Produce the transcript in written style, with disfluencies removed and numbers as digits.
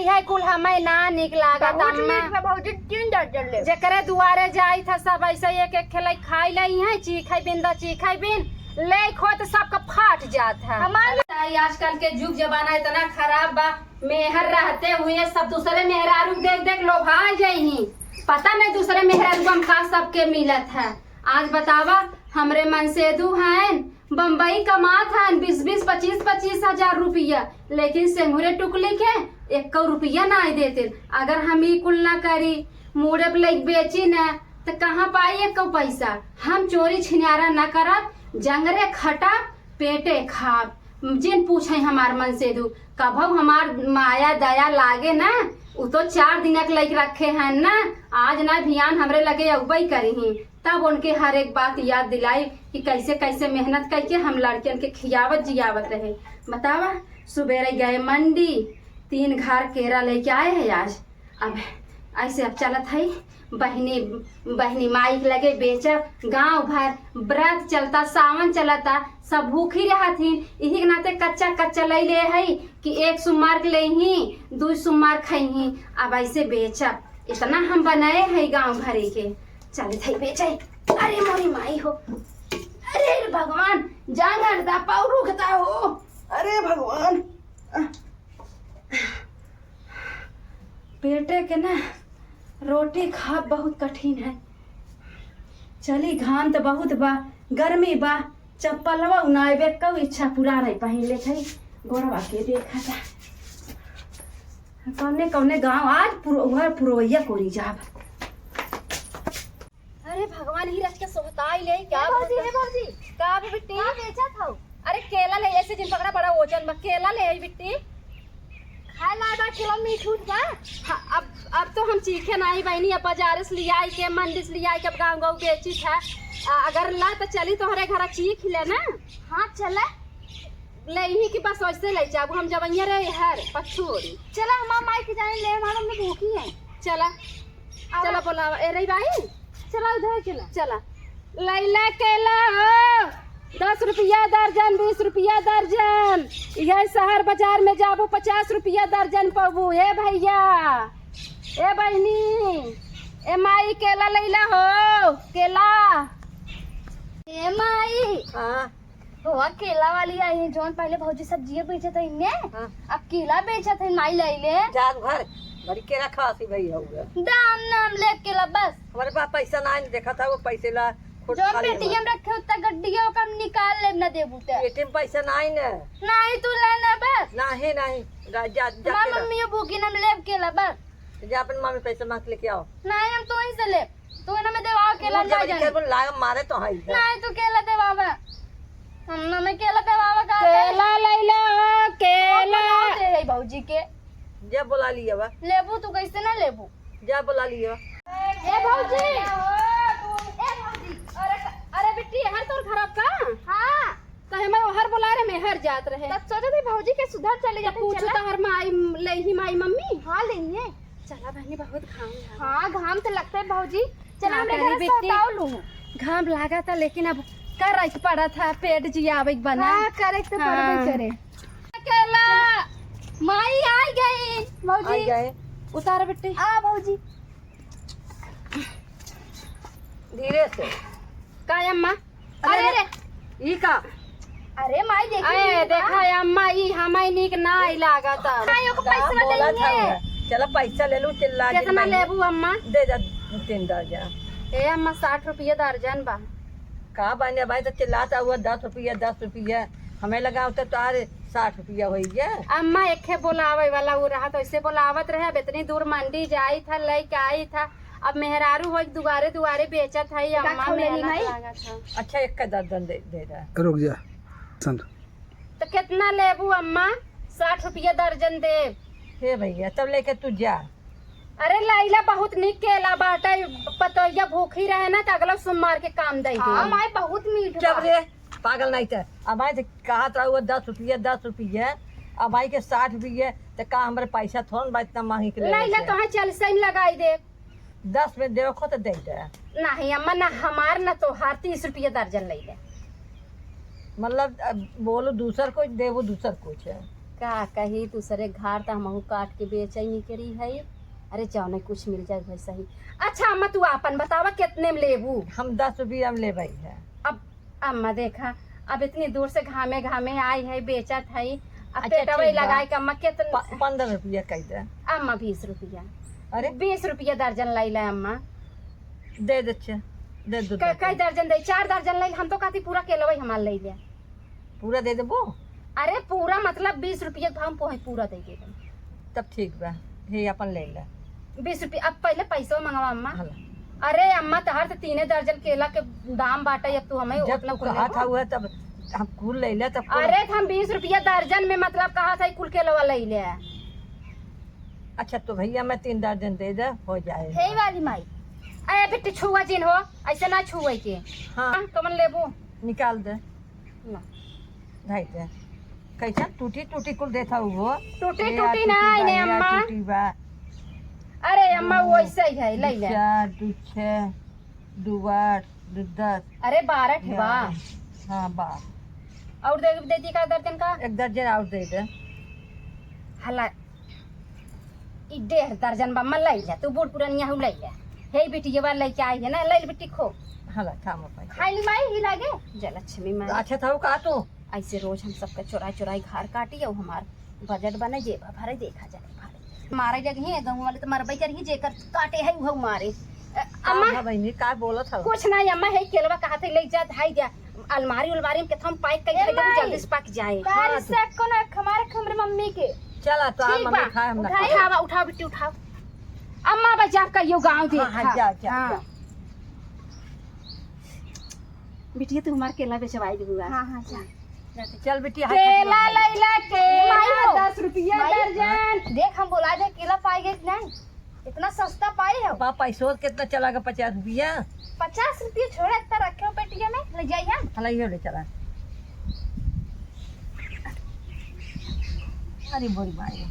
है कुल हमें ना निक लागत अम्मा। भौजी 3 दर्जन ले जेकरे दुआरे जाई था सब ऐसे एक एक खिलाई खाई लई है चीखई बिन द चीखई बिन ले खो तो सबका फाट जात है। हमारे आजकल के युग जमाना इतना खराब बा, मेहर रहते हुए सब दूसरे मेहरारू देख देख लोभा जाई, पता नहीं दूसरे मेहरारू हम का सबके मिलत है। आज बतावा हमरे मनसेदू हैं बम्बई कमात है 20-20 25-25 हजार रुपया, लेकिन सेंगुरे टुकली के 1 रुपया ना देते। अगर हम ही कुल ना करी मुड़े लाइक बेची न तो कहाँ पाई 1 पैसा। हम चोरी छिनारा न करब, जंगरे खटा पेटे खाब। जिन पूछे हमार मनसेदू कब हमार माया दया लागे ना उ तो 4 दिन लाइक रखे हैं ना, आज ना भियान हमरे लगे अगुबई करी तब उनके हर एक बात याद दिलाई कि कैसे कैसे मेहनत करके हम लड़कियन के खियावत जियावत रहे। बतावा सुबेरे गए मंडी 3 घर केरा लेके आए हैं आज। अब ऐसे अब चलत है बहनी माई के लगे बेचब, गांव भर व्रत चलता, सावन चलता, सब भूखी रहा थी। यही के नाते कच्चा कच्चा ले ले है कि 1 सोमवार के ले ही 2 सोमवार खाई। अब ऐसे बेचब, इतना हम बनाए है गांव भरे के चले थे बेचे। अरे मोरी माई हो, अरे भगवान जांगर दा पाऊ रुकता हो, अरे भगवान बेटे के ना रोटी खा बहुत कठिन है। चली घाम तो बहुत बा, गर्मी बा, चप्पलवा उनाइबे कब इच्छा पूरा रही पहन ले थे। गोरवा के देखा था कौने कौने गांव आज पुरोइया कोरी जाब। अरे भगवान ही रख के सोहताई ले क्या भौजी का बिट्टी बेचा था। अरे केला ले ऐसे जिन पकड़ा बड़ा वजन में केला ले आई बिट्टी खाए ला बा किलो मीठ उठ बा। हाँ, अब तो हम चीखे नहीं बहनी, अब बाजार से ले आई के मंडी से ले आई के गाँव गाँव बेची था। अगर ला तो चली तुम्हारे घर चीख ले ना। हाँ चला ले ही की बस वैसे ले जाब हम जब रहे हर पछोड़ी। चला हम माई के जाने ले हमारा में भूखी है। चला चला बोला ए रही भाई चला उधर चला चला लैला केला हो 10 रुपया दर्जन 20 रुपया दर्जन। यह शहर बाजार में जाबो 50 रुपया दर्जन पाबू। ए भैया ए बहनी ए माई केला लैला हो केला। ए माई हां हो केला वाली आई है जोन पहले भौजी सब्जी बेचे थे इन्हें अब केला बेचा थे माई ले ले जान भर बड़ी केला खासी भई होगा दाम नाम ले केला बस। हमारे पास पैसा ना देखा था वो पैसे ला जो पेटीएम रखे उतना गड्डियों कम निकाल ले ना देबू ते एटीएम पैसा नहीं ना नहीं तू लेना बस नहीं नहीं जा जा मम्मी ये भूखी ना ले केला बस जा अपन मम्मी पैसा मांग लेके आओ। नहीं हम तो ही से ले तू ना मैं देवा केला जा जा लाग मारे तो है नहीं तू केला देवावा हम ना मैं केला देवावा का केला ले ले केला दे है भौजी के जा बुला लिया बा लेबू तू कैसे ना लेबू जा बुला लिया ए भौजी अरे बिट्टी हर तोर खराब का। हां तो मैं हर बुला रहे मैं हर जात रहे तब सोचा थी भौजी के सुधर चले जा पूछो तो हर माई लेही माई मम्मी। हां लेंगे चला बहनी बहुत घाम है। हां घाम तो लगता है भौजी चला मैं घर से उताव लूं। घाम लगा था लेकिन अब कर रख पड़ा था पेट जियावे बना। हां करे तो पड़बे करे। केला माई आ गई भौजी आ गए उतार बिट्टी आ भौजी धीरे से का अम्मा। अरे रे ई का अरे माई देखी देखा अम्मा ई हमाई नीक ना लागत खायो को पैसा बोला था देंगे। चला पैसा ले लूं चिल्ला कितना लेबू अम्मा दे जा 3 दर्जन। ए अम्मा 60 रुपया दर्जन बा का बने भाई तो चिल्लाता हुआ 10 रुपया हमें लगा तो तार 60 रुपया हो गया। अम्मा एके बोलावे वाला वो रहा तो ऐसे बोलावत रहे। अब इतनी दूर मंडी जाई था लेके आई था अब मेहरारू हो दुआरे दुआरे बेचत है अम्मा मेहनत लागत है। अच्छा 1 का दर्जन दे रहा रुक जा सन तो कितना लेबू अम्मा 60 रुपया दर्जन दे। हे भैया तब लेके तू जा। अरे लाइला बहुत निक केला बाटा पतोया भूखी रहे ना तो अगला सोमवार के काम दे दे। हां माई बहुत मीठ जब रे पागल नहीं था अब आई कहा था वो 10 रुपया अब आई के 60 रुपया तो का हमारे पैसा थोड़ा बा इतना मांगी के लाइला तो है चल सही लगाई दे 10 में देखो तो दे दे। नहीं अम्मा ना हमार ना तो हार 30 रुपया दर्जन ले ले। मतलब बोलो दूसर कुछ देवो दूसर कुछ है का कही दूसरे घर तो हमहू काट के बेचे नहीं करी है। अरे जाओ नहीं कुछ मिल जाए वैसा ही। अच्छा अम्मा तू आपन बतावा कितने में लेबू? हम 10 रुपया में ले भाई है। अब अम्मा देखा अब इतनी दूर से घामे घामे आई है बेचत है। अब अच्छा, पेटवा ठीक बा। लगाए के अम्मा कितना? 15 रुपया कह दे। अम्मा 20 रुपया। अरे 20 रुपया दर्जन लाई ले अम्मा। दे दे छे, दे दो कई दर्जन दे? 4 दर्जन लाई। हम तो कहती पूरा केलवा हमार ले ले। पूरा दे देबो। अरे पूरा मतलब 20 रुपया हम पोहे पूरा दे दे। तब ठीक बा, हे अपन ले ले 20 रुपया। अब पहले पैसा मंगवा अम्मा। हला। अरे अम्मा तहर तो 3 दर्जन केला के दाम बाटे। अब तू हमें जब उतना तू कुल कहा था लेबो? हुआ तब हम कुल ले ले तब कुल। अरे हम 20 रुपया दर्जन में मतलब कहा था कुल केलवा ले ले। अच्छा तो भैया मैं 3 दर्जन दे दे हो जाए। हे वाली माई अरे बेटी छुआ जिन हो ऐसे ना छुए के। हाँ कमन लेबो? निकाल दे ना ढाई दे। कैसा टूटी टूटी कुल देता वो टूटी ए, टूटी आ, ना बा, इने ए, आ, अम्मा। टूटी बा। अरे अम्मा वो ऐसे ही है ले ले। 4 2 6 2 8 2 10। अरे 12 ठेवा। हाँ 12। और दे दी का दर्जन का? 1 दर्जन और दे दे। हला ई 1.5 दर्जन बा मन ले ले। तू बूढ़ पुरानिया हो ले ले। हे बेटी ये वाला लेके आई है ना ले ले बेटी खो। हला थाम पाई। खाई माई ही लागे जलक्ष्मी माई। अच्छा था का तू ऐसे रोज हम सबका चुराई चुराई घर काटी है हमार बजट बने जेब भरे देखा जाए भरे मारे लगे हैं गाँव वाले तो मरबई कर ही जेकर काटे है वो मारे। अम्मा का बहनी का बोलत था? कुछ नहीं अम्मा है केलवा कहा थे ले जा धाई जा अलमारी उलमारी में के हम पाइप कई दे जल्दी से पक जाए। हाँ, से को ना हमारे खमरे मम्मी के। चला तो आ ठीक मम्मी बा खाए हम ना उठावा उठाओ बेटी उठाओ। अम्मा बजा का यो गांव देखा। हाँ, जा, जा, जा। बिटिया तू हमार केला बेचवाई दूंगा। हां हां जा चल बेटी केला लैला के माई हो। 10 रुपया माई, दर्जन। देख हम बोला दे केला पाई गए कि नहीं इतना सस्ता पाई है। पापा पैसों कितना चला गया? 50 रुपया। 50 रुपये छोड़ा इतना रखे हो पेटिया में ले जाइए। हला ये ले चला। अरे बोरी भाई